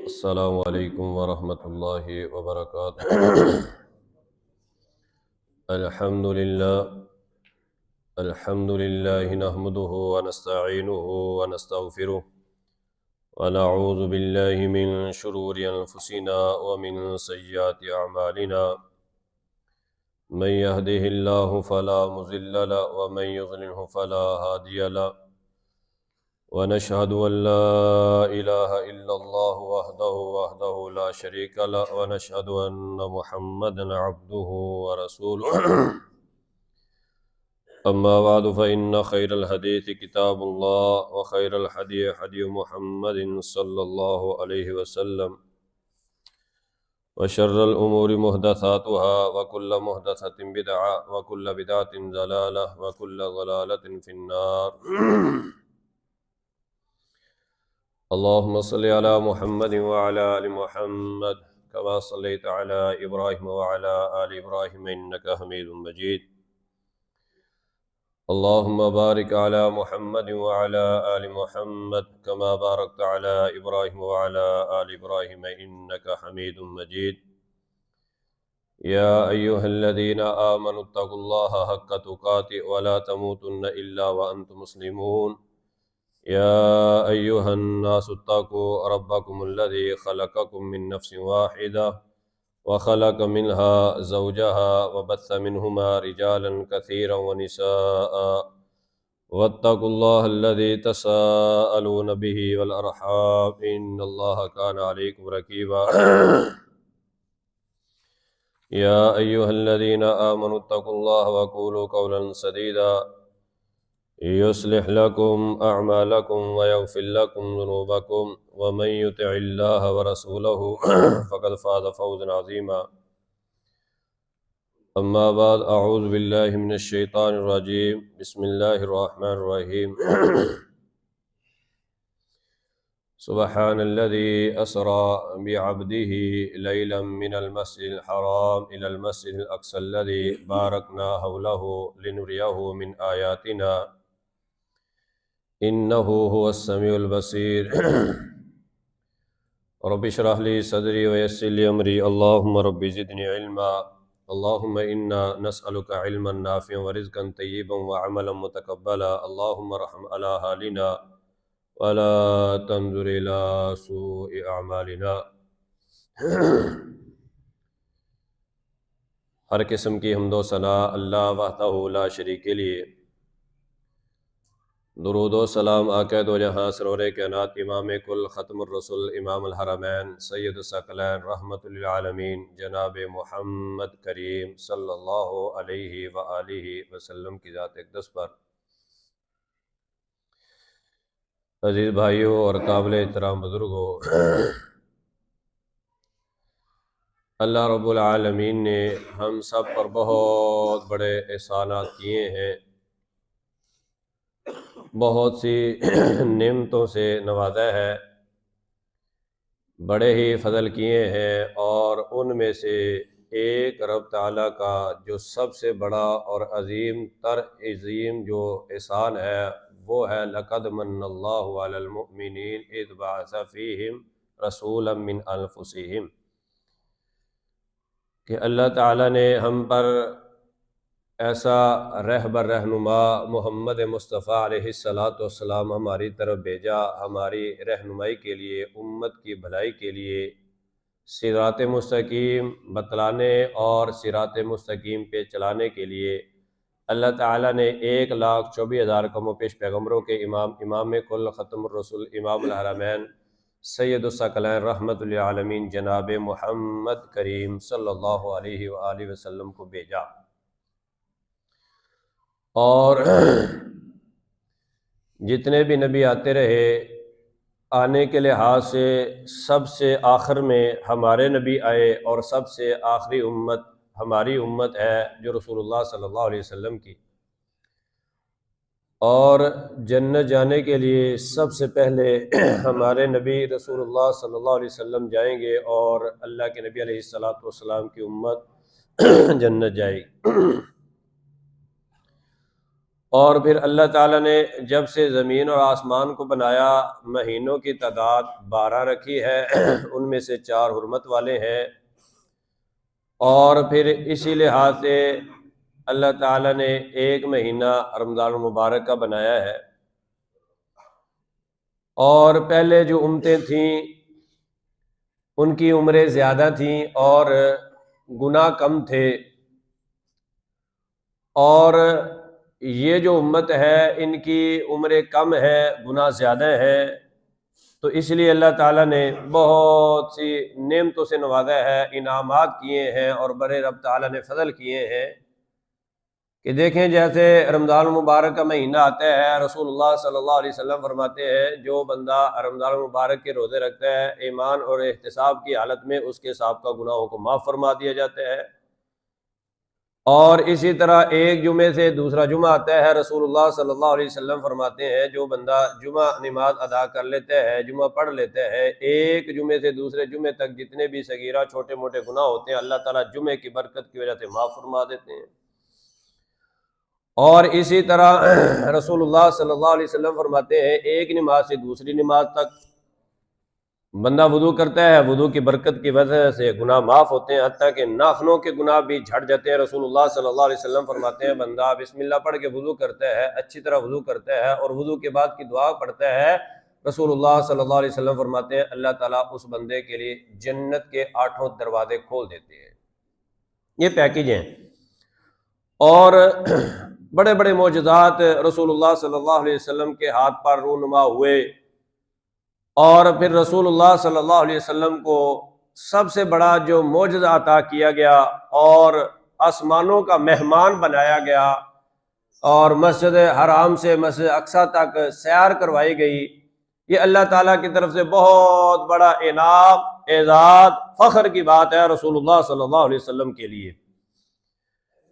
السلام علیکم ورحمۃ اللہ وبرکاتہ۔ الحمد للہ نحمده ونستعینه ونستغفره ونعوذ باللہ من شرور انفسنا ومن سیئات اعمالنا، من يهده اللہ فلا مضل له ومن يضلله فلا هادی له، ونشهد أن لا إله إلا الله وحده لا شريك له، ونشهد أن محمدا عبده ورسوله أما بعد فإن خير الحديث كتاب الله، وخير الهدي هدي محمد صلى الله عليه وسلم، وشر الأمور محدثاتها، وكل محدثة بدعة، وكل بدعة ضلالة، وكل ضلالة في النار۔ اللهم صل على محمد وعلى آل محمد كما صليت على إبراهيم وعلى آل إبراهيم إنك حميد مجيد۔ اللهم بارك على محمد وعلى آل محمد كما باركت على إبراهيم وعلى آل إبراهيم إنك حميد مجيد۔ يا أيها الذين آمنوا اتقوا الله حق تقاته ولا تموتن إلا وأنتم مسلمون۔ يا أيها الناس اتقوا ربكم الذي خلقكم من نفس واحدة وخلق منها زوجها وبث منهما رجالا كثيرا ونساء، واتقوا الله الذي تساءلون به والأرحام إن الله كان عليكم رقيبا۔ يا أيها الذين آمنوا اتقوا الله وقولوا قولا سديدا يصلح لكم أعمالكم ويغفر لكم ذنوبكم، ومن يطع الله ورسوله فقد فاز فوزا عظيما۔ أما بعد، أعوذ بالله من الشيطان الرجيم، بسم الله الرحمن الرحيم۔ سبحان الذي أسرى بعبده ليلا من المسجد الحرام إلى المسجد الأقصى الذي باركنا حوله لنريه من آياتنا إنه هو السميع البصير۔ رب اشرح لي صدري ويسر لي أمري، اللهم رب زدني علما، اللهم إنا نسألك علما نافعا ورزقا طيبا وعملا متقبلا، اللهم ارحم على حالنا ولا تنظر إلى سوء أعمالنا۔ ہر قسم کی حمد و ثنا اللہ وحدہ لا شریک کے لیے، درود و سلام آقا دو جہاں سرور کائنات امام کل ختم الرسل امام الحرمین سید الثقلین رحمت للعالمین جناب محمد کریم صلی اللہ علیہ وآلہ وسلم کی ذات اقدس پر۔ عزیز بھائیوں اور قابل احترام بزرگوں، اللہ رب العالمین نے ہم سب پر بہت بڑے احسانات کیے ہیں، بہت سی نعمتوں سے نوازا ہے، بڑے ہی فضل کیے ہیں، اور ان میں سے ایک رب تعالیٰ کا جو سب سے بڑا اور عظیم تر عظیم جو احسان ہے وہ ہے لَقَدْ مَنَّ اللَّهُ عَلَى الْمُؤْمِنِينَ إِذْ بَعَثَ فِيهِمْ رَسُولًا مِّنْ أَنفُسِهِمْ، کہ اللہ تعالیٰ نے ہم پر ایسا رہبر رہنما محمد مصطفیٰ علیہ السلام ہماری طرف بھیجا، ہماری رہنمائی کے لیے، امت کی بھلائی کے لیے، صراط مستقیم بتلانے اور صراط مستقیم پہ چلانے کے لیے۔ اللہ تعالیٰ نے 1,24,000 کم و پیش پیغمبروں کے امام کل ختم الرسل امام الحرمین سید الثقلین رحمت للعالمین جناب محمد کریم صلی اللہ علیہ وآلہ وسلم کو بھیجا، اور جتنے بھی نبی آتے رہے آنے کے لحاظ سے سب سے آخر میں ہمارے نبی آئے، اور سب سے آخری امت ہماری امت ہے جو رسول اللہ صلی اللہ علیہ وسلم کی، اور جنت جانے کے لیے سب سے پہلے ہمارے نبی رسول اللہ صلی اللہ علیہ وسلم جائیں گے، اور اللہ کے نبی علیہ السلام کی امت جنت جائے گی۔ اور پھر اللہ تعالیٰ نے جب سے زمین اور آسمان کو بنایا مہینوں کی تعداد 12 رکھی ہے، ان میں سے 4 حرمت والے ہیں، اور پھر اسی لحاظ سے اللہ تعالیٰ نے ایک مہینہ رمضان المبارک کا بنایا ہے۔ اور پہلے جو امتیں تھیں ان کی عمریں زیادہ تھیں اور گناہ کم تھے، اور یہ جو امت ہے ان کی عمریں کم ہے، گناہ زیادہ ہیں، تو اس لیے اللہ تعالیٰ نے بہت سی نعمتوں سے نوازا ہے، انعامات کیے ہیں، اور بڑے رب تعالیٰ نے فضل کیے ہیں کہ دیکھیں جیسے رمضان المبارک کا مہینہ آتا ہے، رسول اللہ صلی اللہ علیہ وسلم فرماتے ہیں جو بندہ رمضان المبارک کے روزے رکھتا ہے ایمان اور احتساب کی حالت میں اس کے سابقہ گناہوں کو معاف فرما دیا جاتا ہے۔ اور اسی طرح ایک جمعے سے دوسرا جمعہ آتا ہے، رسول اللہ صلی اللہ علیہ وسلم فرماتے ہیں جو بندہ جمعہ نماز ادا کر لیتا ہے، جمعہ پڑھ لیتا ہے، ایک جمعے سے دوسرے جمعے تک جتنے بھی صغیرہ چھوٹے موٹے گناہ ہوتے ہیں اللہ تعالیٰ جمعے کی برکت کی وجہ سے معاف فرما دیتے ہیں۔ اور اسی طرح رسول اللہ صلی اللہ علیہ وسلم فرماتے ہیں ایک نماز سے دوسری نماز تک بندہ وضو کرتا ہے، وضو کی برکت کی وجہ سے گناہ معاف ہوتے ہیں، حتیٰ کہ ناخنوں کے گناہ بھی جھڑ جاتے ہیں۔ رسول اللہ صلی اللہ علیہ وسلم فرماتے ہیں بندہ بسم اللہ پڑھ کے وضو کرتا ہے، اچھی طرح وضو کرتا ہے اور وضو کے بعد کی دعا پڑھتا ہے، رسول اللہ صلی اللہ علیہ وسلم فرماتے ہیں اللہ تعالیٰ اس بندے کے لیے جنت کے 8 دروازے کھول دیتے ہیں۔ یہ پیکیج ہیں، اور بڑے بڑے معجزات رسول اللہ صلی اللہ علیہ وسلم کے ہاتھ پر رونما ہوئے، اور پھر رسول اللہ صلی اللہ علیہ وسلم کو سب سے بڑا جو معجزہ عطا کیا گیا اور آسمانوں کا مہمان بنایا گیا، اور مسجد حرام سے مسجد اقصی تک سیر کروائی گئی، یہ اللہ تعالیٰ کی طرف سے بہت بڑا انعام، اعزاز، فخر کی بات ہے رسول اللہ صلی اللہ علیہ وسلم کے لیے۔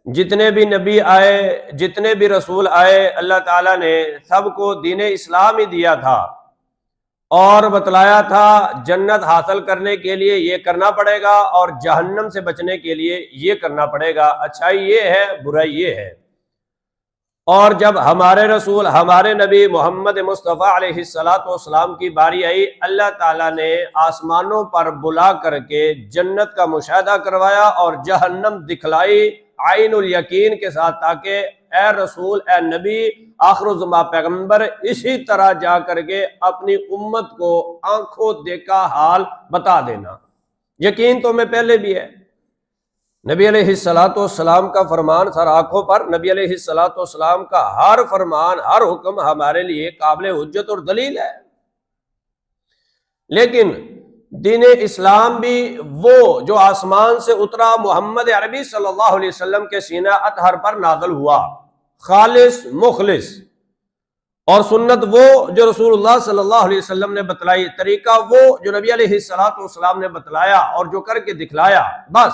جتنے بھی نبی آئے، جتنے بھی رسول آئے، اللہ تعالیٰ نے سب کو دین اسلام ہی دیا تھا اور بتلایا تھا جنت حاصل کرنے کے لیے یہ کرنا پڑے گا اور جہنم سے بچنے کے لیے یہ کرنا پڑے گا، اچھائی یہ ہے برائی یہ ہے۔ اور جب ہمارے رسول ہمارے نبی محمد مصطفیٰ علیہ السلام کی باری آئی، اللہ تعالیٰ نے آسمانوں پر بلا کر کے جنت کا مشاہدہ کروایا اور جہنم دکھلائی عین الیقین کے ساتھ، تاکہ اے رسول، اے نبی، آخر الزمان پیغمبر اسی طرح جا کر کے اپنی امت کو آنکھوں دیکھا حال بتا دینا۔ یقین تو میں پہلے بھی ہے، نبی علیہ السلام کا فرمان سر آنکھوں پر، نبی علیہ السلام کا ہر فرمان ہر حکم ہمارے لیے قابل حجت اور دلیل ہے۔ لیکن دین اسلام بھی وہ جو آسمان سے اترا محمد عربی صلی اللہ علیہ وسلم کے سینہ اطہر پر نازل ہوا، خالص مخلص، اور سنت وہ جو رسول اللہ صلی اللہ علیہ وسلم نے بتلائی، طریقہ وہ جو نبی علیہ السلام نے بتلایا اور جو کر کے دکھلایا، بس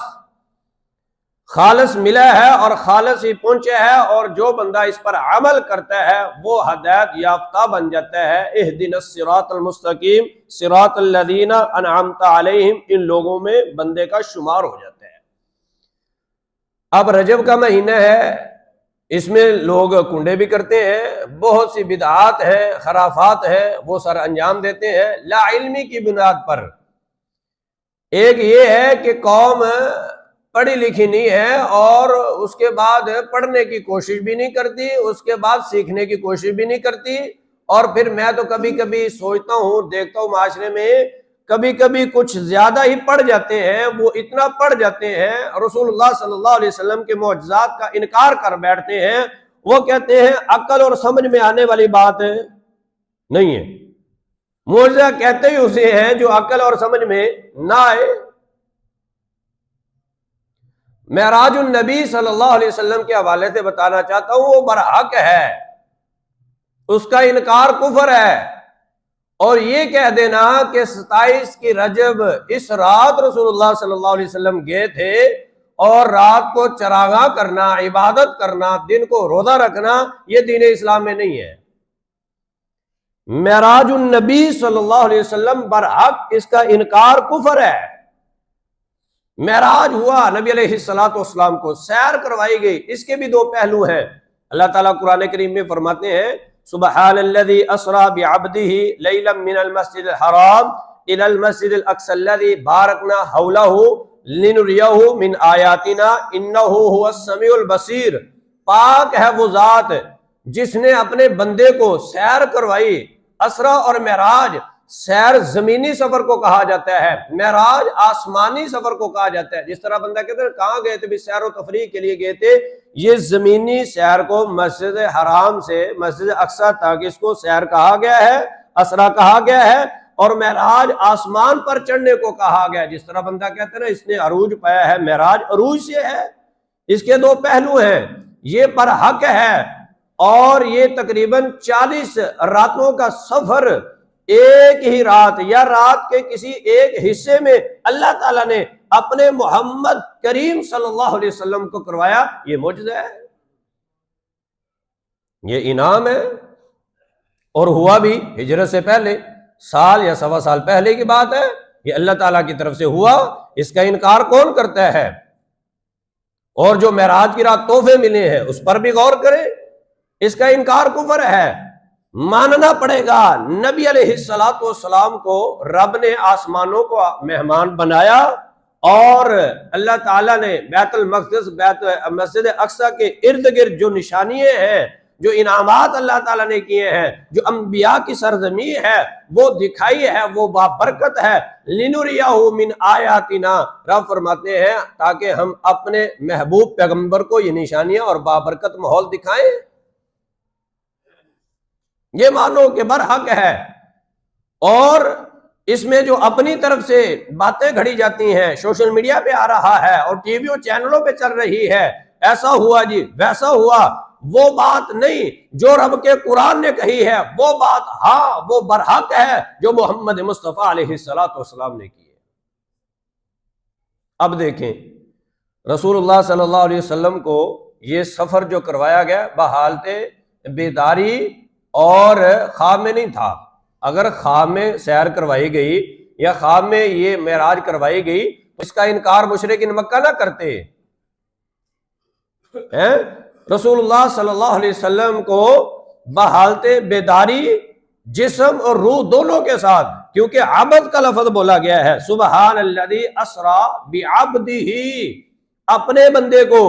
خالص ملا ہے اور خالص ہی پہنچے ہے، اور جو بندہ اس پر عمل کرتا ہے وہ ہدایت یافتہ بن جاتا ہے۔ اہدنا الصراط المستقیم صراط الذین انعمت علیہم، ان لوگوں میں بندے کا شمار ہو جاتا ہے۔ اب رجب کا مہینہ ہے، اس میں لوگ کنڈے بھی کرتے ہیں، بہت سی بدعات ہیں، خرافات ہیں، وہ سر انجام دیتے ہیں لا علمی کی بنیاد پر۔ ایک یہ ہے کہ قوم پڑھی لکھی نہیں ہے اور اس کے بعد پڑھنے کی کوشش بھی نہیں کرتی، اس کے بعد سیکھنے کی کوشش بھی نہیں کرتی، اور پھر میں تو کبھی کبھی سوچتا ہوں، دیکھتا ہوں معاشرے میں کبھی کبھی کچھ زیادہ ہی پڑھ جاتے ہیں، وہ اتنا پڑھ جاتے ہیں رسول اللہ صلی اللہ علیہ وسلم کے معجزات کا انکار کر بیٹھتے ہیں۔ وہ کہتے ہیں عقل اور سمجھ میں آنے والی بات نہیں ہے، معجزہ کہتے ہی اسے ہیں جو عقل اور سمجھ میں نہ آئے۔ معراج النبی صلی اللہ علیہ وسلم کے حوالے سے بتانا چاہتا ہوں، وہ برحق ہے، اس کا انکار کفر ہے، اور یہ کہہ دینا کہ 27 کی رجب اس رات رسول اللہ صلی اللہ علیہ وسلم گئے تھے اور رات کو چراغاں کرنا، عبادت کرنا، دن کو روزہ رکھنا، یہ دین اسلام میں نہیں ہے۔ معراج النبی صلی اللہ علیہ وسلم برحق، اس کا انکار کفر ہے۔ معراج ہوا، نبی علیہ السلام کو سیر کروائی گئی، اس کے بھی دو پہلو ہیں۔ اللہ تعالیٰ قرآن کریم میں فرماتے ہیں سبحان الذی اسری بعبدہ لیلا من المسجد الحرام الی المسجد الاقصی الذی بارکنا حولہ لنریہ من آیاتنا انہ هو السمیع البصیر۔ پاک ہے وہ ذات جس نے اپنے بندے کو سیر کروائی۔ اسرا اور معراج، سیر زمینی سفر کو کہا جاتا ہے، معراج آسمانی سفر کو کہا جاتا ہے۔ جس طرح بندہ کہتے ہیں کہاں گئے تھے بھی سیر و تفریح کے لیے گئے تھے، یہ زمینی سیر کو مسجد حرام سے مسجد اقصی تک اس کو سیر کہا گیا ہے، اسرا کہا گیا ہے، اور معراج آسمان پر چڑھنے کو کہا گیا ہے۔ جس طرح بندہ کہتے ہیں نا اس نے عروج پایا ہے، معراج عروج سے ہے۔ اس کے دو پہلو ہیں، یہ پر حق ہے اور یہ تقریباً 40 راتوں کا سفر ایک ہی رات یا رات کے کسی ایک حصے میں اللہ تعالیٰ نے اپنے محمد کریم صلی اللہ علیہ وسلم کو کروایا۔ یہ معجزہ ہے، یہ انعام ہے، اور ہوا بھی ہجرت سے پہلے، سال یا سوا سال پہلے کی بات ہے۔ یہ اللہ تعالیٰ کی طرف سے ہوا، اس کا انکار کون کرتا ہے؟ اور جو معراج کی رات تحفے ملے ہیں اس پر بھی غور کریں، اس کا انکار کفر ہے۔ ماننا پڑے گا نبی علیہ السلام کو رب نے آسمانوں کو مہمان بنایا، اور اللہ تعالیٰ نے بیت المقدس مسجد اقصی کے ارد گرد جو نشانیاں ہیں، جو انعامات اللہ تعالیٰ نے کیے ہیں، جو انبیاء کی سرزمین ہے وہ دکھائی ہے، وہ بابرکت ہے۔ لنریہ من آیاتنا، رب فرماتے ہیں تاکہ ہم اپنے محبوب پیغمبر کو یہ نشانیاں اور بابرکت ماحول دکھائیں۔ یہ مانو کہ برحق ہے، اور اس میں جو اپنی طرف سے باتیں گھڑی جاتی ہیں، سوشل میڈیا پہ آ رہا ہے اور ٹی وی چینلوں پہ چل رہی ہے، ایسا ہوا جی ویسا ہوا، وہ بات نہیں جو رب کے قرآن نے کہی ہے، وہ بات ہاں وہ برحق ہے جو محمد مصطفیٰ علیہ السلام نے کی ہے۔ اب دیکھیں رسول اللہ صلی اللہ علیہ وسلم کو یہ سفر جو کروایا گیا بحالت بیداری اور خواب میں نہیں تھا۔ اگر خواب میں سیر کروائی گئی یا خواب میں یہ معراج کروائی گئی تو اس کا انکار مشرکین مکہ نہ کرتے ہیں۔ رسول اللہ صلی اللہ علیہ وسلم کو بحالت بیداری جسم اور روح دونوں کے ساتھ، کیونکہ عبد کا لفظ بولا گیا ہے، سبحان الذی اسری بعبدہ، اپنے بندے کو،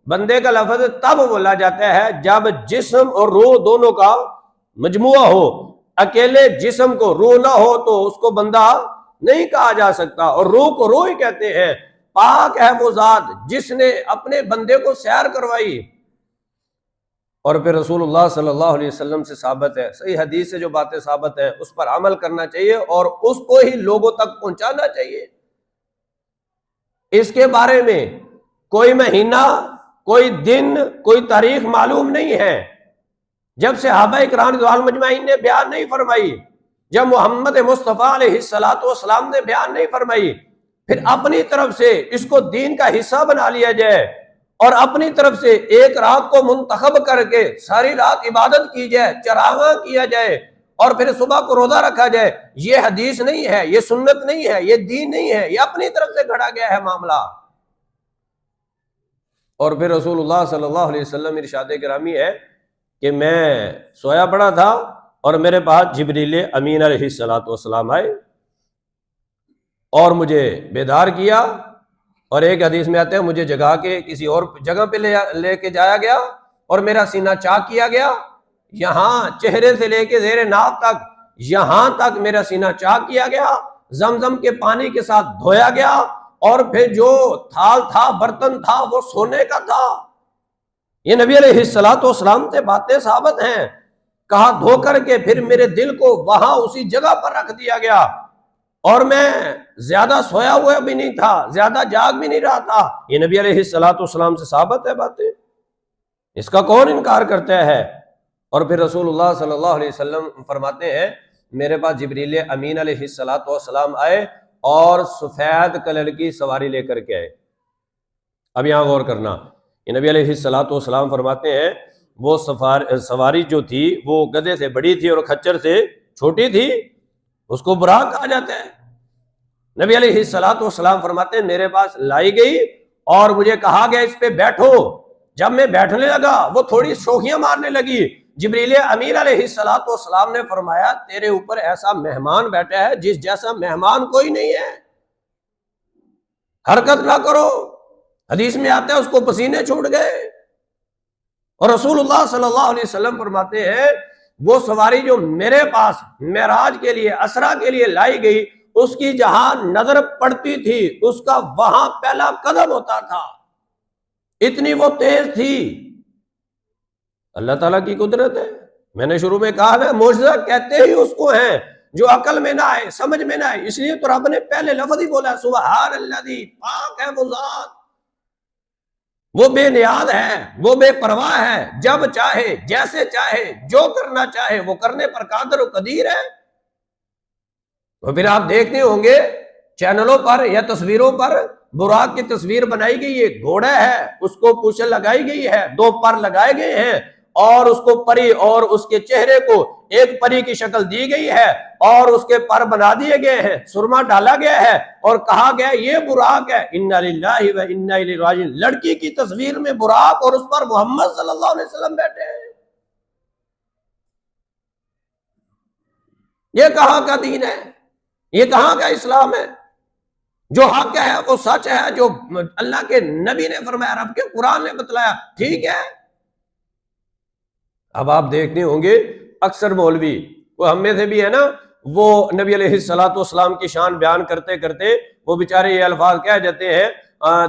بندے کا لفظ تب بولا جاتا ہے جب جسم اور روح دونوں کا مجموعہ ہو۔ اکیلے جسم کو روح نہ ہو تو اس کو بندہ نہیں کہا جا سکتا، اور روح کو روح ہی کہتے ہیں۔ پاک ہے وہ ذات جس نے اپنے بندے کو سیر کروائی۔ اور پھر رسول اللہ صلی اللہ علیہ وسلم سے ثابت ہے، صحیح حدیث سے جو باتیں ثابت ہیں اس پر عمل کرنا چاہیے اور اس کو ہی لوگوں تک پہنچانا چاہیے۔ اس کے بارے میں کوئی مہینہ، کوئی دن، کوئی تاریخ معلوم نہیں ہے۔ جب صحابہ اکرام رضوان مجمعین نے بیان نہیں فرمائی، جب محمد مصطفیٰ علیہ السلام نے بیان نہیں فرمائی، پھر اپنی طرف سے اس کو دین کا حصہ بنا لیا جائے اور اپنی طرف سے ایک رات کو منتخب کر کے ساری رات عبادت کی جائے، چراغاں کیا جائے اور پھر صبح کو روزہ رکھا جائے، یہ حدیث نہیں ہے، یہ سنت نہیں ہے، یہ دین نہیں ہے، یہ اپنی طرف سے گھڑا گیا ہے معاملہ۔ اور پھر رسول اللہ صلی اللہ علیہ وسلم ارشاد گرامی ہے کہ میں سویا پڑا تھا اور میرے پاس جبریل امین علیہ السلام آئے اور مجھے بیدار کیا، اور ایک حدیث میں آتے ہیں مجھے جگا کے کسی اور جگہ پہ لے کے جایا گیا اور میرا سینہ چاک کیا گیا، یہاں چہرے سے لے کے زیر ناف تک، یہاں تک میرا سینہ چاک کیا گیا، زمزم کے پانی کے ساتھ دھویا گیا، اور پھر جو تھال تھا، برتن تھا، وہ سونے کا تھا۔ یہ نبی علیہ السلام سے باتیں ثابت ہیں۔ کہا دھو کر کے پھر میرے دل کو وہاں اسی جگہ پر رکھ دیا گیا، اور میں زیادہ سویا ہوا بھی نہیں تھا، زیادہ جاگ بھی نہیں رہا تھا۔ یہ نبی علیہ السلام سے ثابت ہے باتیں، اس کا کون انکار کرتا ہے؟ اور پھر رسول اللہ صلی اللہ علیہ وسلم فرماتے ہیں میرے پاس جبریل امین علیہ السلام آئے اور سفید کلر کی سواری لے کر کے آئے۔ اب یہاں غور کرنا، یہ نبی علیہ السلام فرماتے ہیں وہ سواری جو تھی وہ گدھے سے بڑی تھی اور کھچر سے چھوٹی تھی، اس کو براق کہا جاتا ہے۔ نبی علیہ السلام فرماتے ہیں میرے پاس لائی گئی اور مجھے کہا گیا اس پہ بیٹھو۔ جب میں بیٹھنے لگا وہ تھوڑی شوخیاں مارنے لگی۔ جبریل امین علیہ السلام نے فرمایا تیرے اوپر ایسا مہمان بیٹھا ہے جس جیسا مہمان کوئی نہیں ہے، حرکت نہ کرو۔ حدیث میں آتا ہے اس کو پسینے چھوٹ گئے، اور رسول اللہ صلی اللہ علیہ وسلم فرماتے ہیں وہ سواری جو میرے پاس معراج کے لیے اسرا کے لیے لائی گئی، اس کی جہاں نظر پڑتی تھی اس کا وہاں پہلا قدم ہوتا تھا، اتنی وہ تیز تھی۔ اللہ تعالیٰ کی قدرت ہے۔ میں نے شروع میں کہا نا، معجزہ کہتے ہی اس کو ہیں جو عقل میں نہ آئے، سمجھ میں نہ آئے، اس لیے تو رب نے پہلے لفظ ہی بولا سبحان الذی، پاک ہے وہ ذات، وہ بے نیاز ہے، وہ بے پرواہ ہے، جب چاہے جیسے چاہے جو کرنا چاہے وہ کرنے پر قادر و قدیر ہے۔ تو پھر آپ دیکھتے ہوں گے چینلوں پر یا تصویروں پر براق کی تصویر بنائی گئی ہے، گھوڑا ہے، اس کو پوچھ لگائی گئی ہے، 2 پر لگائے گئے ہیں، اور اس کو پری اور اس کے چہرے کو ایک پری کی شکل دی گئی ہے، اور اس کے پر بنا دیے گئے ہیں، سرما ڈالا گیا ہے، اور کہا گیا یہ براق ہے، انا للہ و انا الیہ راجعون۔ لڑکی کی تصویر میں براق اور اس پر محمد صلی اللہ علیہ وسلم بیٹھے ہیں۔ یہ کہاں کا دین ہے؟ یہ کہاں کا اسلام ہے؟ جو حق ہے وہ سچ ہے، جو اللہ کے نبی نے فرمایا، رب کے قرآن نے بتلایا، ٹھیک ہے۔ اب آپ دیکھتے ہوں گے اکثر مولوی، وہ ہم میں سے بھی ہے نا، وہ نبی علیہ السلام کی شان بیان کرتے کرتے وہ بیچارے یہ الفاظ کہہ جاتے ہیں،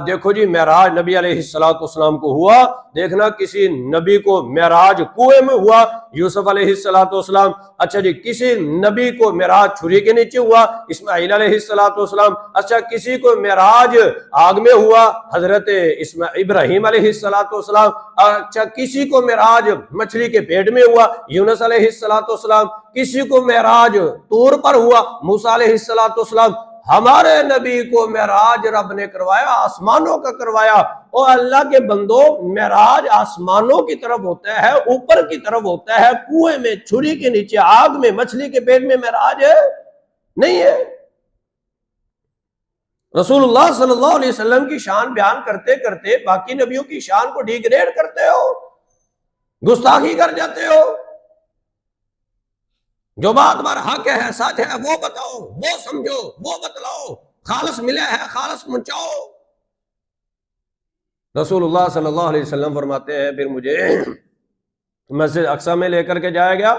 دیکھو جی معراج نبی علیہ السلام کو ہوا، دیکھنا کسی نبی کو معراج کنویں میں ہوا، یوسف علیہ السلام، اچھا جی کسی نبی کو معراج چھری کے نیچے ہوا، اسماعیل علیہ السلام، اچھا کسی کو معراج آگ میں ہوا، حضرت ابراہیم علیہ السلام، اچھا کسی کو معراج مچھلی کے پیٹ میں ہوا، یونس علیہ السلام، کسی کو معراج طور پر ہوا، موسیٰ علیہ السلام۔ ہمارے نبی کو معراج رب نے کروایا، آسمانوں کا کروایا۔ اور اللہ کے بندوں، معراج آسمانوں کی طرف ہوتا ہے، اوپر کی طرف ہوتا ہے، کنویں میں چھری کے نیچے آگ میں مچھلی کے پیٹ میں معراج نہیں ہے۔ رسول اللہ صلی اللہ علیہ وسلم کی شان بیان کرتے کرتے باقی نبیوں کی شان کو ڈیگریڈ کرتے ہو، گستاخی کر جاتے ہو۔ جو بات بار حق ہے، سچ ہے، وہ بتاؤ، وہ سمجھو، وہ بتلاؤ، خالص ملا ہے خالص پہنچاؤ۔ رسول اللہ صلی اللہ علیہ وسلم فرماتے ہیں پھر مجھے مسجد اقصی میں لے کر کے جایا گیا،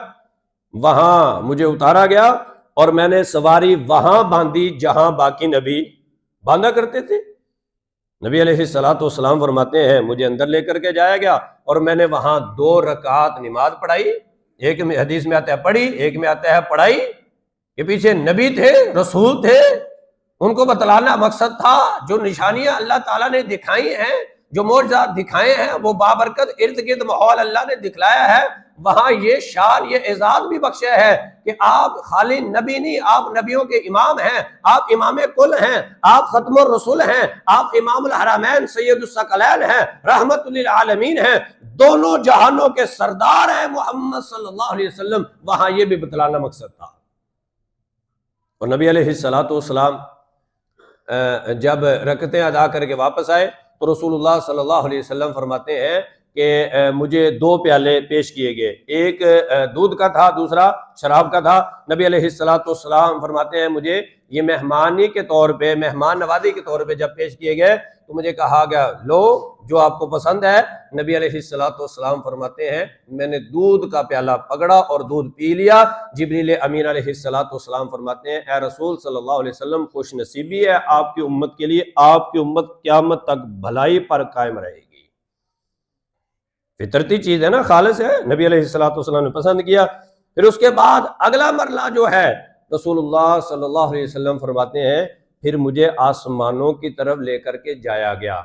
وہاں مجھے اتارا گیا، اور میں نے سواری وہاں باندھی جہاں باقی نبی باندھا کرتے تھے۔ نبی علیہ السلام فرماتے ہیں مجھے اندر لے کر کے جایا گیا، اور میں نے وہاں 2 رکعت نماز پڑھائی، ایک میں حدیث میں آتا ہے پڑھی، ایک میں آتا ہے پڑھائی، کہ پیچھے نبی تھے، رسول تھے، ان کو بتلانا مقصد تھا۔ جو نشانیاں اللہ تعالیٰ نے دکھائی ہیں، جو معجزات دکھائے ہیں، وہ بابرکت ارد گرد ماحول اللہ نے دکھلایا ہے، وہاں یہ شان، یہ اعزاز بھی بخشا ہے کہ آپ خالی نبی نہیں، آپ نبیوں کے امام ہیں، آپ امام کل ہیں، آپ ختم الرسول ہیں، آپ امام الحرمین سید الثقلین ہیں، رحمت للعالمین ہیں، دونوں جہانوں کے سردار ہیں محمد صلی اللہ علیہ وسلم۔ وہاں یہ بھی بتلانا مقصد تھا۔ اور نبی علیہ السلام جب رکعتیں ادا کر کے واپس آئے تو رسول اللہ صلی اللہ علیہ وسلم فرماتے ہیں کہ مجھے 2 پیالے پیش کیے گئے، ایک دودھ کا تھا، دوسرا شراب کا تھا۔ نبی علیہ السلام فرماتے ہیں مجھے یہ مہمانی کے طور پہ، مہمان نوازی کے طور پہ جب پیش کیے گئے تو مجھے کہا گیا لو جو آپ کو پسند ہے۔ نبی علیہ السلام فرماتے ہیں میں نے دودھ کا پیالہ پکڑا اور دودھ پی لیا۔ جبریل امین علیہ السلام فرماتے ہیں اے رسول صلی اللہ علیہ وسلم، خوش نصیبی ہے آپ کی امت کے لیے، آپ کی امت قیامت تک بھلائی پر قائم رہے گی۔ فطرتی چیز ہے نا، خالص ہے، نبی علیہ السلام نے پسند کیا۔ پھر اس کے بعد اگلا مرحلہ جو ہے، رسول اللہ صلی اللہ علیہ وسلم فرماتے ہیں پھر مجھے آسمانوں کی طرف لے کر کے جایا گیا۔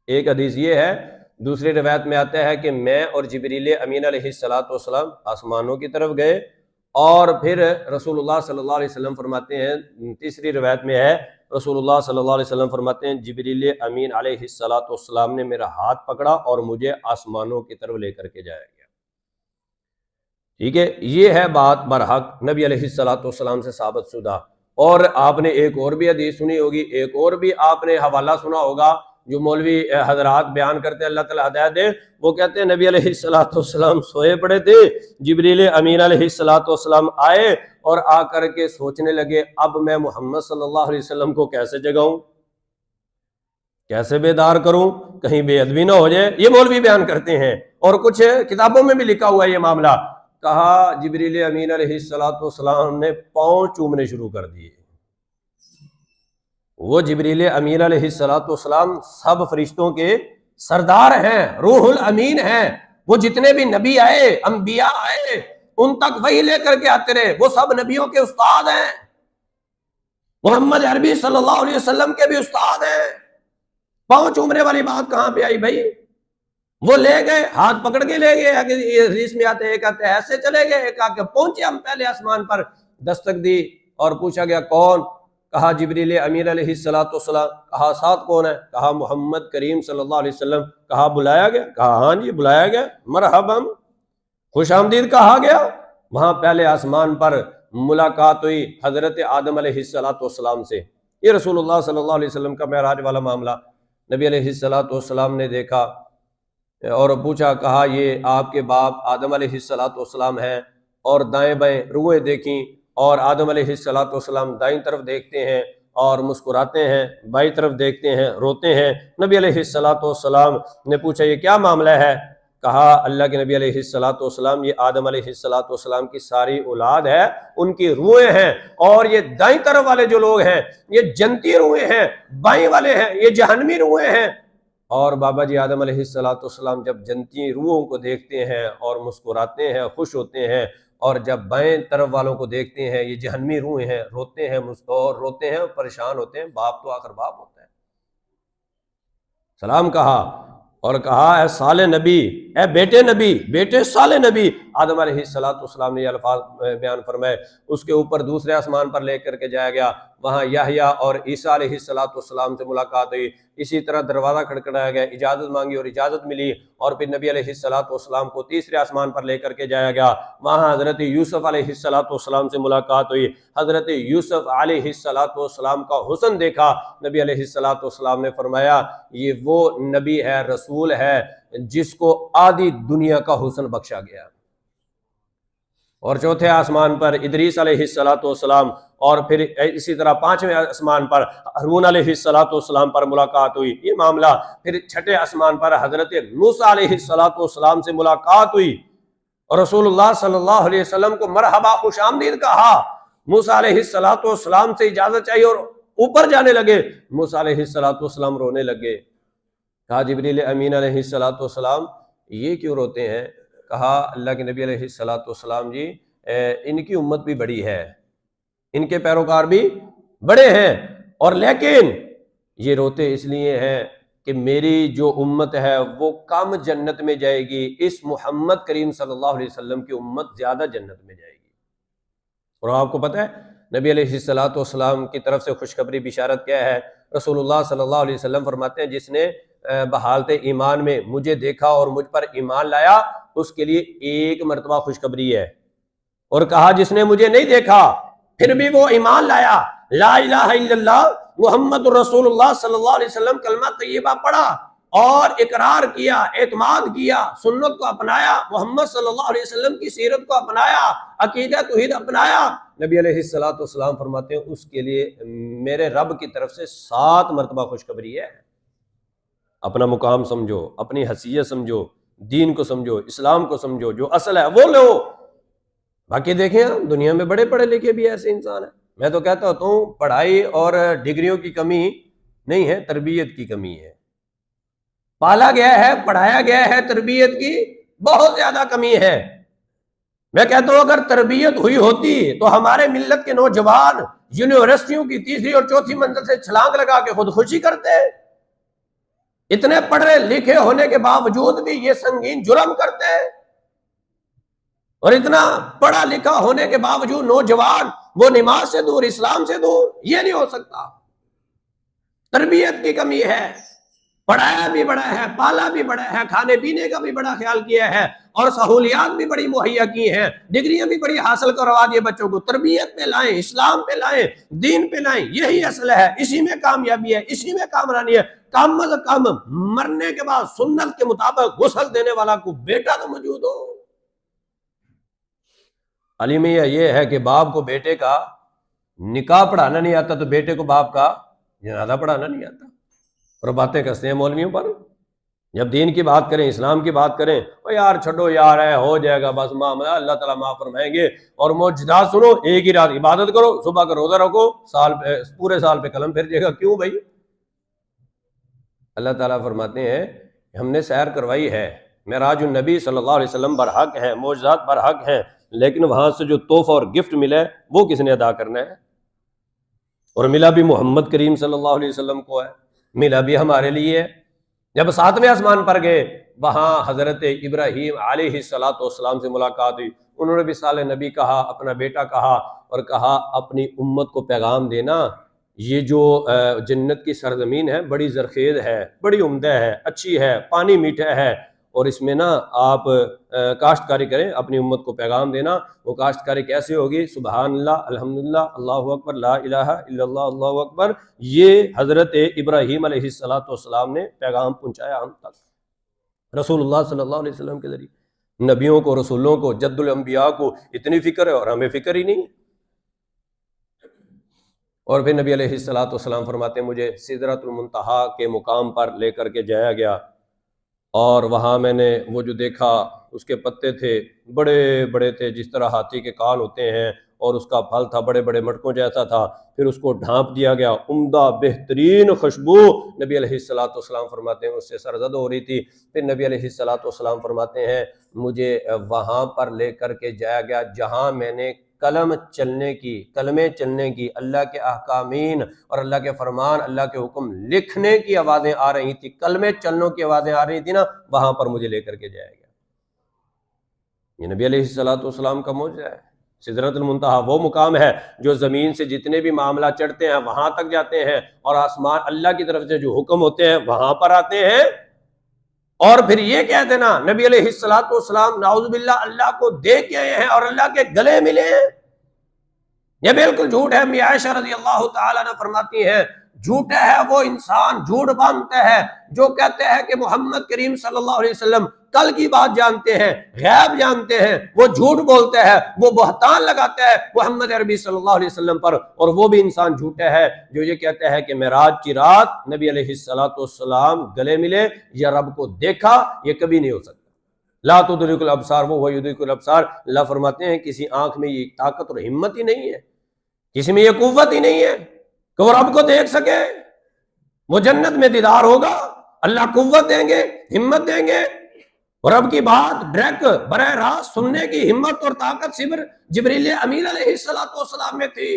ایک حدیث یہ ہے، دوسری روایت میں آتا ہے کہ میں اور جبریل امین علیہ السلام آسمانوں کی طرف گئے، اور پھر رسول اللہ صلی اللہ علیہ وسلم فرماتے ہیں، تیسری روایت میں ہے رسول اللہ صلی اللہ علیہ وسلم فرماتے ہیں جبریل امین علیہ السلام نے میرا ہاتھ پکڑا اور مجھے آسمانوں کی طرف لے کر کے جایا گیا۔ ٹھیک ہے، یہ ہے بات برحق نبی علیہ السلام سے ثابت شدہ۔ اور آپ نے ایک اور بھی حدیث سنی ہوگی، ایک اور بھی آپ نے حوالہ سنا ہوگا، جو مولوی حضرات بیان کرتے ہیں اللہ تعالیٰ ہدایت دے، وہ کہتے ہیں نبی علیہ الصلوۃ والسلام سوئے پڑے تھے، جبریل امین علیہ الصلوۃ والسلام آئے اور آ کر کے سوچنے لگے اب میں محمد صلی اللہ علیہ وسلم کو کیسے جگاؤں، کیسے بیدار کروں، کہیں بے ادبی نہ ہو جائے، یہ مولوی بیان کرتے ہیں، اور کچھ کتابوں میں بھی لکھا ہوا ہے یہ معاملہ۔ کہا جبریل امین علیہ الصلوۃ والسلام نے پاؤں چومنے شروع کر دیے۔ وہ جبریل امین علیہ الصلوۃ والسلام سب فرشتوں کے سردار ہیں، روح الامین ہیں، وہ جتنے بھی نبی آئے، انبیاء آئے، ان تک وہی لے کر کے آتے رہے، وہ سب نبیوں کے استاد ہیں، محمد عربی صلی اللہ علیہ وسلم کے بھی استاد ہیں۔ پاؤں چومنے والی بات کہاں پہ آئی بھائی؟ وہ لے گئے، ہاتھ پکڑ کے لے گئے، حدیث میں آتے ایک آتے ایسے چلے گئے، ایک آ کے پہنچے ہم پہلے آسمان پر، دستک دی اور پوچھا گیا کون؟ کہا جبریل امین علیہ الصلوۃ والسلام۔ کہا ساتھ کون ہے؟ کہا محمد کریم صلی اللہ علیہ وسلم۔ کہا بلایا گیا؟ کہا ہاں جی بلایا گیا، مرحبا، خوش آمدید کہا گیا۔ وہاں پہلے آسمان پر ملاقات ہوئی حضرت آدم علیہ الصلوۃ والسلام سے۔ یہ رسول اللہ صلی اللہ علیہ وسلم کا معراج والا معاملہ، نبی علیہ الصلوۃ والسلام نے دیکھا اور پوچھا، کہا یہ آپ کے باپ آدم علیہ الصلوۃ والسلام ہیں، اور دائیں بائیں روئیں دیکھیں، اور آدم علیہ الصلوۃ والسلام دائیں طرف دیکھتے ہیں اور مسکراتے ہیں، بائیں طرف دیکھتے ہیں روتے ہیں۔ نبی علیہ الصلوۃ والسلام نے پوچھا یہ کیا معاملہ ہے؟ کہا اللہ کے نبی علیہ الصلوۃ والسلام یہ آدم علیہ الصلوۃ والسلام کی ساری اولاد ہے، ان کی روحیں ہیں، اور یہ دائیں طرف والے جو لوگ ہیں یہ جنتی روحیں ہیں، بائیں والے ہیں یہ جہنمی روحیں ہیں۔ اور بابا جی آدم علیہ الصلوۃ والسلام جب جنتی روحوں کو دیکھتے ہیں اور مسکراتے ہیں، خوش ہوتے ہیں، اور جب بائیں طرف والوں کو دیکھتے ہیں یہ جہنمی روحیں ہیں، روتے ہیں، اور روتے ہیں، پریشان ہوتے ہیں۔ باپ تو آخر باپ ہوتا ہے۔ سلام کہا اور کہا اے صالح نبی، اے بیٹے نبی، بیٹے صالح نبی۔ آدم علیہ الصلوۃ والسلام نے یہ الفاظ بیان فرمائے۔ اس کے اوپر دوسرے آسمان پر لے کر کے جایا گیا، وہاں یحییٰ اور عیسیٰ علیہ الصلوۃ والسلام سے ملاقات ہوئی۔ اسی طرح دروازہ کھڑکھڑایا گیا، اجازت مانگی اور اجازت ملی، اور پھر نبی علیہ الصلوۃ والسلام کو تیسرے آسمان پر لے کر کے جایا گیا، وہاں حضرت یوسف علیہ الصلوۃ والسلام سے ملاقات ہوئی۔ حضرت یوسف علیہ الصلوۃ والسلام کا حسن دیکھا، نبی علیہ الصلوۃ والسلام نے فرمایا یہ وہ نبی ہے، رسول ہے جس کو آدھی دنیا کا حسن بخشا گیا۔ اور چوتھے آسمان پر ادریس علیہ الصلوۃ والسلام، اور پھر اسی طرح پانچویں آسمان پر ہارون علیہ الصلوۃ والسلام پر ملاقات ہوئی۔ یہ معاملہ پھر چھٹے آسمان پر حضرت موسیٰ علیہ الصلوۃ والسلام سے ملاقات ہوئی، اور رسول اللہ صلی اللہ علیہ وسلم کو مرحبا، خوش آمدید کہا۔ موسیٰ علیہ الصلوۃ والسلام سے اجازت چاہیے اور اوپر جانے لگے۔ موسیٰ علیہ الصلوۃ والسلام رونے لگے۔ کہا جبریل امین علیہ الصلوۃ والسلام یہ کیوں روتے ہیں؟ کہا اللہ کے نبی علیہ الصلوۃ والسلام جی ان کی امت بھی بڑی ہے، ان کے پیروکار بھی بڑے ہیں، اور لیکن یہ روتے اس لیے ہیں کہ میری جو امت ہے وہ کم جنت میں جائے گی، اس محمد کریم صلی اللہ علیہ وسلم کی امت زیادہ جنت میں جائے گی۔ اور آپ کو پتہ ہے نبی علیہ الصلوۃ والسلام کی طرف سے خوشخبری بشارت کیا ہے؟ رسول اللہ صلی اللہ علیہ وسلم فرماتے ہیں جس نے بحالت ایمان میں مجھے دیکھا اور مجھ پر ایمان لایا اس کے لیے ایک مرتبہ خوشخبری ہے، اور کہا جس نے مجھے نہیں دیکھا پھر بھی وہ ایمان لایا، لا الہ الا اللہ محمد رسول اللہ صلی اللہ علیہ وسلم کلمہ طیبہ پڑھا اور اقرار کیا، اعتماد کیا، سنت کو اپنایا، محمد صلی اللہ علیہ وسلم کی سیرت کو اپنایا، عقیدہ توحید اپنایا، نبی علیہ الصلوۃ والسلام فرماتے ہیں اس کے لیے میرے رب کی طرف سے 7 مرتبہ خوشخبری ہے۔ اپنا مقام سمجھو، اپنی حیثیت سمجھو، دین کو سمجھو، اسلام کو سمجھو، جو اصل ہے وہ لو۔ باقی دیکھیں دنیا میں بڑے پڑھے لکھے بھی ایسے انسان ہیں۔ میں تو کہتا ہوتا ہوں پڑھائی اور ڈگریوں کی کمی نہیں ہے، تربیت کی کمی ہے۔ پالا گیا ہے، پڑھایا گیا ہے، تربیت کی بہت زیادہ کمی ہے۔ میں کہتا ہوں اگر تربیت ہوئی ہوتی تو ہمارے ملت کے نوجوان یونیورسٹیوں کی تیسری اور چوتھی منزل سے چھلانگ لگا کے خودکشی کرتے، اتنے پڑھے لکھے ہونے کے باوجود بھی یہ سنگین جرم کرتے ہیں، اور اتنا پڑھا لکھا ہونے کے باوجود نوجوان وہ نماز سے دور، اسلام سے دور۔ یہ نہیں ہو سکتا، تربیت کی کمی ہے۔ پڑھایا بھی بڑا ہے، پالا بھی بڑا ہے، کھانے پینے کا بھی بڑا خیال کیا ہے، اور سہولیات بھی بڑی مہیا کی ہیں، ڈگریاں بھی بڑی حاصل کروا دیے بچوں کو۔ تربیت پہ لائیں، اسلام پہ لائیں، دین پہ لائیں، یہی اصل ہے، اسی میں کامیابی ہے، اسی میں کامرانی ہے۔ کم از کم مرنے کے بعد سنت کے مطابق غسل دینے والا کو بیٹا تو موجود ہو۔ علیمیہ یہ ہے کہ باپ کو بیٹے کا نکاح پڑھانا نہیں آتا تو بیٹے کو باپ کا جنازہ پڑھانا نہیں آتا، اور باتیں کرتے ہیں مولویوں پر۔ جب دین کی بات کریں، اسلام کی بات کریں، او یار چھڈو یار، ہے ہو جائے گا بس، معاملہ اللہ تعالیٰ معاف فرمائیں گے، اور معجزات سنو، ایک ہی رات عبادت کرو، صبح کا روزہ رکھو، پورے سال پہ قلم پھر جائے گا۔ کیوں بھائی؟ اللہ تعالیٰ فرماتے ہیں ہم نے سیر کروائی ہے، معراج النبی صلی اللہ علیہ وسلم برحق ہیں، معجزات برحق ہیں، لیکن وہاں سے جو تحفہ اور گفٹ ملا ہے وہ کس نے ادا کرنا ہے؟ اور ملا بھی محمد کریم صلی اللہ علیہ وسلم کو ہے، ملا بھی ہمارے لیے ہے۔ جب ساتویں آسمان پر گئے، وہاں حضرت ابراہیم علیہ السلام سے ملاقات ہوئی، انہوں نے بھی صالح نبی کہا، اپنا بیٹا کہا، اور کہا اپنی امت کو پیغام دینا، یہ جو جنت کی سرزمین ہے بڑی زرخیز ہے، بڑی عمدہ ہے، اچھی ہے، پانی میٹھا ہے، اور اس میں نا آپ کاشتکاری کریں، اپنی امت کو پیغام دینا۔ وہ کاشتکاری کیسے ہوگی؟ سبحان اللہ، الحمدللہ، اللہ اکبر، لا الہ الا اللہ، اللہ اکبر۔ یہ حضرت ابراہیم علیہ السلام نے پیغام پہنچایا ہم تک، رسول اللہ صلی اللہ علیہ وسلم کے ذریعے۔ نبیوں کو، رسولوں کو، جد الانبیاء کو اتنی فکر ہے، اور ہمیں فکر ہی نہیں۔ اور پھر نبی علیہ السلام فرماتے ہیں مجھے سدرۃ المنتہا کے مقام پر لے کر کے جایا گیا، اور وہاں میں نے وہ جو دیکھا، اس کے پتے تھے بڑے بڑے تھے، جس طرح ہاتھی کے کان ہوتے ہیں، اور اس کا پھل تھا بڑے بڑے مٹکوں جیسا تھا، پھر اس کو ڈھانپ دیا گیا، عمدہ بہترین خوشبو۔ نبی علیہ السلام فرماتے ہیں اس سے سرزد ہو رہی تھی۔ پھر نبی علیہ السلام فرماتے ہیں مجھے وہاں پر لے کر کے جایا گیا جہاں میں نے کلمے چلنے کی، اللہ کے احکامین اور اللہ کے فرمان، اللہ کے حکم لکھنے کی آوازیں آ رہی تھی، کلمے چلنوں کی آوازیں آ رہی تھی نا، وہاں پر مجھے لے کر کے جایا گیا۔ یہ نبی علیہ السلام کا معجزہ ہے۔ سدرۃ المنتہا وہ مقام ہے جو زمین سے جتنے بھی معاملہ چڑھتے ہیں وہاں تک جاتے ہیں، اور آسمان اللہ کی طرف سے جو حکم ہوتے ہیں وہاں پر آتے ہیں۔ اور پھر یہ کہہ دینا نبی علیہ السلام نعوذ باللہ اللہ کو دیکھ کے آئے ہیں اور اللہ کے گلے ملے ہیں، یہ بالکل جھوٹ ہے۔ امی عائشہ رضی اللہ تعالیٰ عنہ فرماتی ہے جھوٹا ہے وہ انسان، جھوٹ باندھتا ہے جو کہتے ہیں کہ محمد کریم صلی اللہ علیہ وسلم کل کی بات جانتے ہیں، غیب جانتے ہیں، وہ جھوٹ بولتا ہے، وہ بہتان لگاتا ہے محمد عربی صلی اللہ علیہ وسلم پر، اور وہ بھی انسان جھوٹا ہے جو یہ کہتا ہے کہ معراج کی رات نبی علیہ السلام گلے ملے یا رب کو دیکھا، یہ کبھی نہیں ہو سکتا۔ لا تدرک الابصار وہو یدرک الابصار، اللہ فرماتے ہیں کسی آنکھ میں یہ طاقت اور ہمت ہی نہیں ہے، کسی میں یہ قوت ہی نہیں ہے کہ وہ رب کو دیکھ سکے۔ وہ جنت میں دیدار ہوگا، اللہ قوت دیں گے، ہمت دیں گے، اور رب کی بات ڈائریکٹ براہ راست سننے کی ہمت اور طاقت صبر جبریل امین علیہ السلام میں تھی۔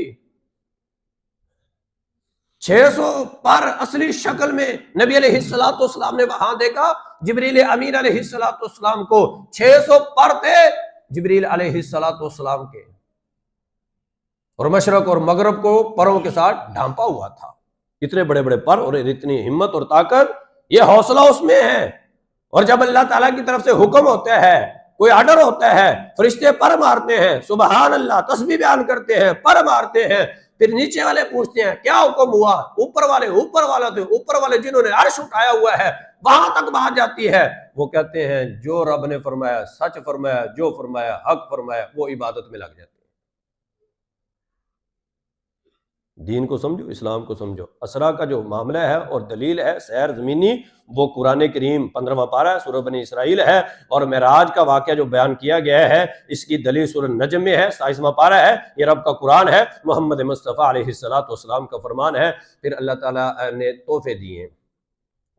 600 پر اصلی شکل میں نبی علیہ السلام نے وہاں دیکھا، جبریل امین علیہ السلام کو 600 پر تھے جبریل علیہ السلام کے، اور مشرق اور مغرب کو پروں کے ساتھ ڈھانپا ہوا تھا۔ اتنے بڑے بڑے پر اور اتنی ہمت اور طاقت، یہ حوصلہ اس میں ہے۔ اور جب اللہ تعالیٰ کی طرف سے حکم ہوتا ہے، کوئی آرڈر ہوتا ہے، فرشتے پر مارتے ہیں، سبحان اللہ تسبیح بیان کرتے ہیں، پر مارتے ہیں، پھر نیچے والے پوچھتے ہیں کیا حکم ہوا، اوپر والے جنہوں نے عرش اٹھایا ہوا ہے وہاں تک بات جاتی ہے، وہ کہتے ہیں جو رب نے فرمایا سچ فرمایا، جو فرمایا حق فرمایا، وہ عبادت میں لگ جاتے ہیں۔ دین کو سمجھو، اسلام کو سمجھو۔ اسرا کا جو معاملہ ہے اور دلیل ہے سیر زمینی، وہ قرآن کریم 15واں پارہ ہے، سورہ بنی اسرائیل ہے، اور معراج کا واقعہ جو بیان کیا گیا ہے اس کی دلیل سورہ نجم میں ہے، 27واں پارہ ہے، یہ رب کا قرآن ہے، محمد مصطفیٰ علیہ السلام کا فرمان ہے۔ پھر اللہ تعالیٰ نے تحفے دیے ہیں،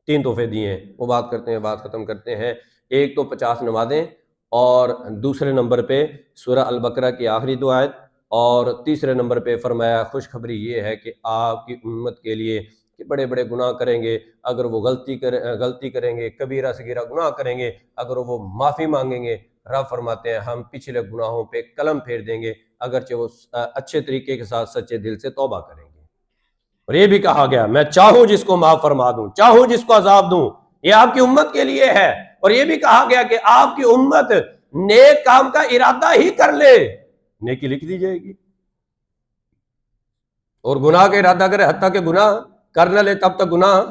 3 تحفے دیے ہیں، وہ بات کرتے ہیں، بات ختم کرتے ہیں۔ ایک تو 50 نمازیں، اور دوسرے نمبر پہ سورہ البقرہ کی آخری 2 آیت، اور تیسرے نمبر پہ فرمایا خوشخبری یہ ہے کہ آپ کی امت کے لیے کہ بڑے بڑے گناہ کریں گے، اگر وہ غلطی کریں گے، کبیرہ صغیرہ گناہ کریں گے، اگر وہ معافی مانگیں گے، رب فرماتے ہیں ہم پچھلے گناہوں پہ قلم پھیر دیں گے، اگرچہ وہ اچھے طریقے کے ساتھ سچے دل سے توبہ کریں گے۔ اور یہ بھی کہا گیا میں چاہوں جس کو معاف فرما دوں، چاہوں جس کو عذاب دوں، یہ آپ کی امت کے لیے ہے۔ اور یہ بھی کہا گیا کہ آپ کی امت نیک کام کا ارادہ ہی کر لے، نیکی لکھ دی جائے گی، اور گناہ کا ارادہ کرے حتیٰ کہ گناہ کر نہ لے تب تک گناہ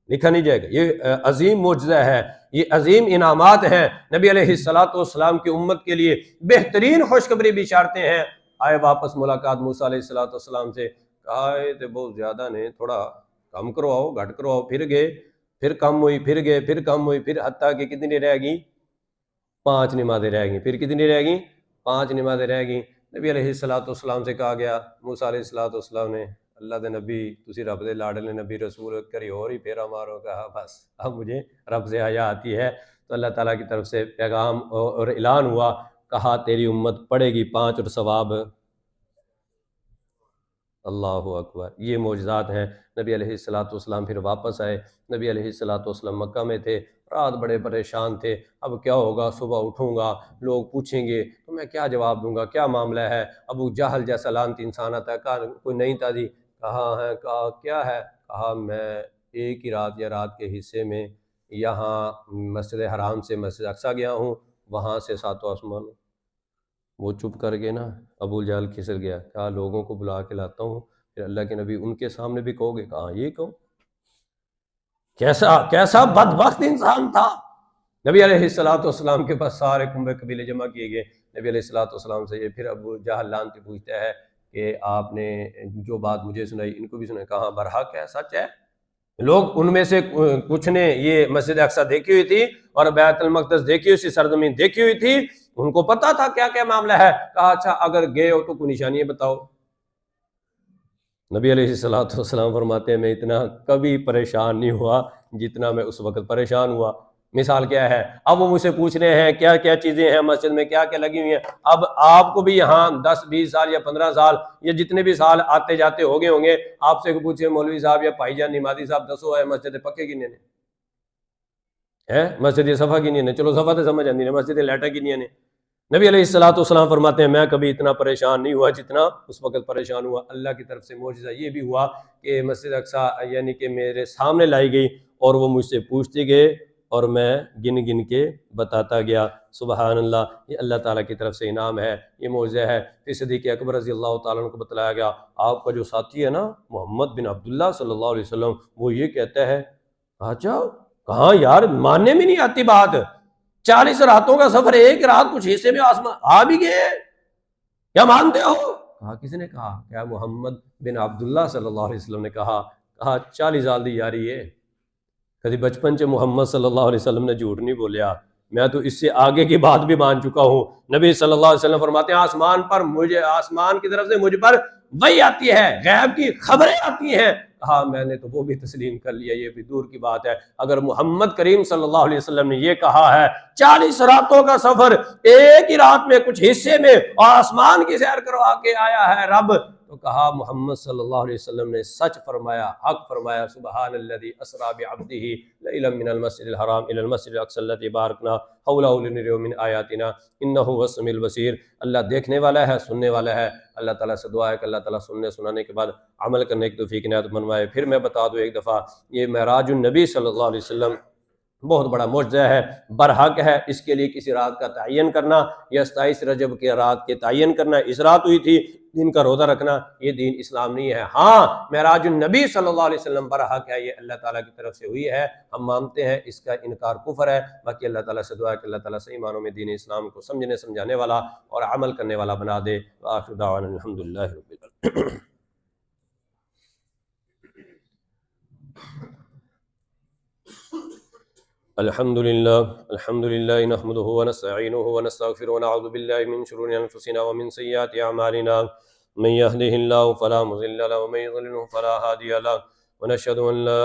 لکھا نہیں جائے گا۔ یہ عظیم معجزہ ہے، یہ عظیم انعامات ہیں نبی علیہ الصلوۃ والسلام کی امت کے لیے، بہترین خوشخبری بشارتیں ہیں۔ آئے واپس ملاقات موسیٰ علیہ الصلوۃ والسلام سے، کہا تھے بہت زیادہ نے، تھوڑا کم کرواؤ، گھٹ کرواؤ۔ پھر گئے، پھر کم ہوئی، پھر گئے، پھر کم ہوئی، پھر حتیٰ کہ کتنی رہ گئی؟ 5 نمازیں رہ گئیں۔ پھر کتنی رہ گئیں؟ 5 نمازیں رہ گئیں۔ نبی علیہ الصلوۃ والسلام سے کہا گیا، موسیٰ علیہ الصلوۃ والسلام نے، اللہ دے نبی تسی رب دے لاڈلے نبی رسول کری اور ہی پھیرا مارو۔ کہا بس اب مجھے رب سے حیا آتی ہے۔ تو اللہ تعالیٰ کی طرف سے پیغام اور اعلان ہوا، کہا تیری امت پڑھے گی 5 اور ثواب۔ اللہ اکبر، یہ معجزات ہیں۔ نبی علیہ الصلوۃ والسلام پھر واپس آئے۔ نبی علیہ الصلوۃ والسلام مکہ میں تھے، رات بڑے پریشان تھے، اب کیا ہوگا؟ صبح اٹھوں گا، لوگ پوچھیں گے تو میں کیا جواب دوں گا؟ کیا معاملہ ہے؟ ابو جہل جیسا لعنتی انسان آتا ہے، کہا کوئی نہیں تھا جی؟ کہاں ہے؟ کہا کیا ہے؟ کہا میں ایک ہی رات یا رات کے حصے میں یہاں مسجد حرام سے مسجد اقصیٰ گیا ہوں، وہاں سے 7 آسمان۔ وہ چپ کر کے نا ابو جہل کھسر گیا، کہا لوگوں کو بلا کے لاتا ہوں، پھر اللہ کے نبی ان کے سامنے بھی کہو گے؟ کہا یہ کہو؟ کیسا بدبخت انسان تھا۔ نبی علیہ الصلوۃ والسلام کے پاس سارے کنبے قبیلے جمع کیے گئے۔ نبی علیہ الصلوۃ والسلام سے یہ پھر ابو جہل لعنتی پوچھتا ہے کہ آپ نے جو بات مجھے سنائی ان کو بھی سنائی؟ کہا برحق ہے، سچ ہے۔ لوگ ان میں سے کچھ نے یہ مسجد اقصیٰ دیکھی ہوئی تھی اور بیت المقدس دیکھی ہوئی، سرزمین دیکھی ہوئی تھی، ان کو پتا تھا کیا کیا معاملہ ہے۔ کہا اچھا اگر گئے ہو تو کوئی نشانیاں بتاؤ۔ نبی علیہ الصلوۃ والسلام فرماتے ہیں میں اتنا کبھی پریشان نہیں ہوا جتنا میں اس وقت پریشان ہوا۔ مثال کیا ہے؟ اب وہ مجھ سے پوچھ رہے ہیں کیا کیا چیزیں ہیں مسجد میں، کیا کیا لگی ہوئی ہیں۔ اب آپ کو بھی یہاں 10 20 سال یا 15 سال یا جتنے بھی سال آتے جاتے ہو گئے ہوں گے، آپ سے پوچھے مولوی صاحب یا بھائی جان نمازی صاحب دسو ہے مسجد پکے کنیاں نے ہے، مسجد صفا کنیاں نے؟ چلو صفا تو سمجھ آتی ہے، مسجد لیٹا کنیاں نے؟ نبی علیہ الصلوۃ والسلام فرماتے ہیں میں کبھی اتنا پریشان نہیں ہوا جتنا اس وقت پریشان ہوا۔ اللہ کی طرف سے معجزہ یہ بھی ہوا کہ مسجد اقصیٰ یعنی کہ میرے سامنے لائی گئی اور وہ مجھ سے پوچھتے گئے اور میں گن گن کے بتاتا گیا۔ سبحان اللہ، یہ اللہ تعالیٰ کی طرف سے انعام ہے، یہ معجزہ ہے۔ پھر صدیق اکبر رضی اللہ تعالیٰ عنہ کو بتلایا گیا آپ کا جو ساتھی ہے نا محمد بن عبداللہ صلی اللہ علیہ وسلم، وہ یہ کہتا ہے۔ اچھا کہاں یار، ماننے میں نہیں آتی بات، 40 راتوں کا سفر، ایک رات کچھ حصے میں آسمان آ بھی گئے، کیا مانتے ہو؟ کہا کس نے کہا؟ کیا محمد بن عبداللہ صلی اللہ علیہ وسلم نے کہا 40 سال دی یاری ہے، کبھی بچپن چ محمد صلی اللہ علیہ وسلم نے جھوٹ نہیں بولیا، میں تو اس سے آگے کی بات بھی مان چکا ہوں۔ نبی صلی اللہ علیہ وسلم فرماتے ہیں آسمان پر مجھے، آسمان کی طرف سے مجھ پر وحی آتی ہے، غیب کی خبریں آتی ہیں۔ کہا میں نے تو وہ بھی تسلیم کر لیا، یہ بھی دور کی بات ہے۔ اگر محمد کریم صلی اللہ علیہ وسلم نے یہ کہا ہے 40 راتوں کا سفر، ایک ہی رات میں کچھ حصے میں آسمان کی سیر کروا کے آیا ہے رب، تو کہا محمد صلی اللہ علیہ وسلم نے سچ فرمایا، حق فرمایا۔ سبحان الذی اسریٰ بعبدہ لیلا من المسجد الحرام الی المسجد الاقصی الذی بارکنا حولہ لنریہ من آیاتنا انہ هو السمیع البصیر۔ اللہ دیکھنے والا ہے، سننے والا ہے۔ اللہ تعالیٰ سے دعا ہے کہ اللہ تعالیٰ سننے سنانے کے بعد عمل کرنے کی توفیق عنایت فرمائے۔ پھر میں بتا دوں ایک دفعہ، یہ معراج النبی صلی اللہ علیہ وسلم بہت بڑا معجزہ ہے، برحق ہے۔ اس کے لیے کسی رات کا تعین کرنا یا 27 رجب کے رات کے تعین کرنا، اس رات ہوئی تھی، دن کا روزہ رکھنا، یہ دین اسلام نہیں ہے۔ ہاں معراج النبی صلی اللہ علیہ وسلم برحق ہے، یہ اللہ تعالیٰ کی طرف سے ہوئی ہے، ہم مانتے ہیں، اس کا انکار کفر ہے۔ باقی اللہ تعالیٰ سے دعا ہے کہ اللہ تعالیٰ صحیح معنوں میں دین اسلام کو سمجھنے سمجھانے والا اور عمل کرنے والا بنا دے۔ وآخر دعوانا الحمدللہ رب العالمین۔ الحمد للہ نحمده ونستعینه ونستغفره ونعوذ باللہ من شرور انفسنا ومن سیئات اعمالنا من يهده الله فلا مضل له ومن يضلل فلا هادي له ونشهد ان لا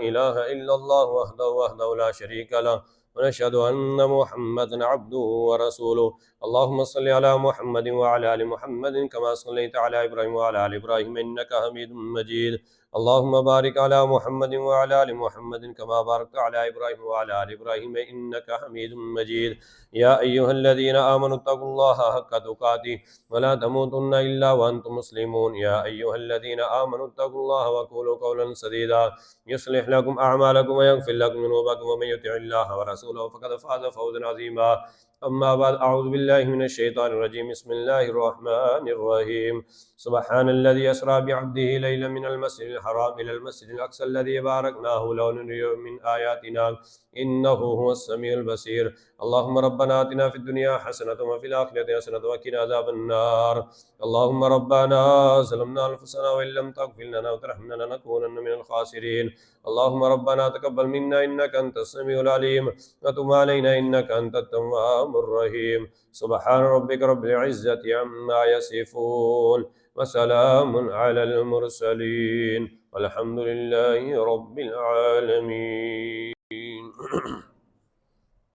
اله الا الله وحده لا شريك له ونشهد ان محمدا عبده ورسوله اللهم صل على محمد وعلى ال محمد كما صليت على ابراهيم وعلى ال ابراهيم انك حميد مجيد اللهم بارك على محمد وعلى ال محمد كما باركت على ابراهيم وعلى ال ابراهيم انك حميد مجيد يا ايها الذين امنوا اتقوا الله حق تقاته ولا تموتن الا وانتم مسلمون يا ايها الذين امنوا اتقوا الله وقولوا قولا سديدا يصلح لكم اعمالكم ويغفر لكم ذنوبكم ومن يطع الله ورسوله فقد فاز فوزا عظيما أما بعد أعوذ بالله من الشيطان الرجيم بسم الله الرحمن الرحيم سبحان الذي أسرى بعبده ليلا من المسجد الحرام إلى المسجد الأقصى الذي باركناه لنريه من آياتنا إنه هو السميع البصير اللهم ربنا آتنا في الدنيا حسنة وفي الآخرة حسنة وقنا عذاب النار اللهم ربنا ظلمنا أنفسنا وإن لم تغفر لنا وترحمنا لنكونن من الخاسرين اللهم ربنا تقبل منا إنك أنت السميع العليم وتب علينا إنك أنت التواب الرحيم سبحان ربك رب العزة عما يصفون وسلام على المرسلين والحمد لله رب العالمين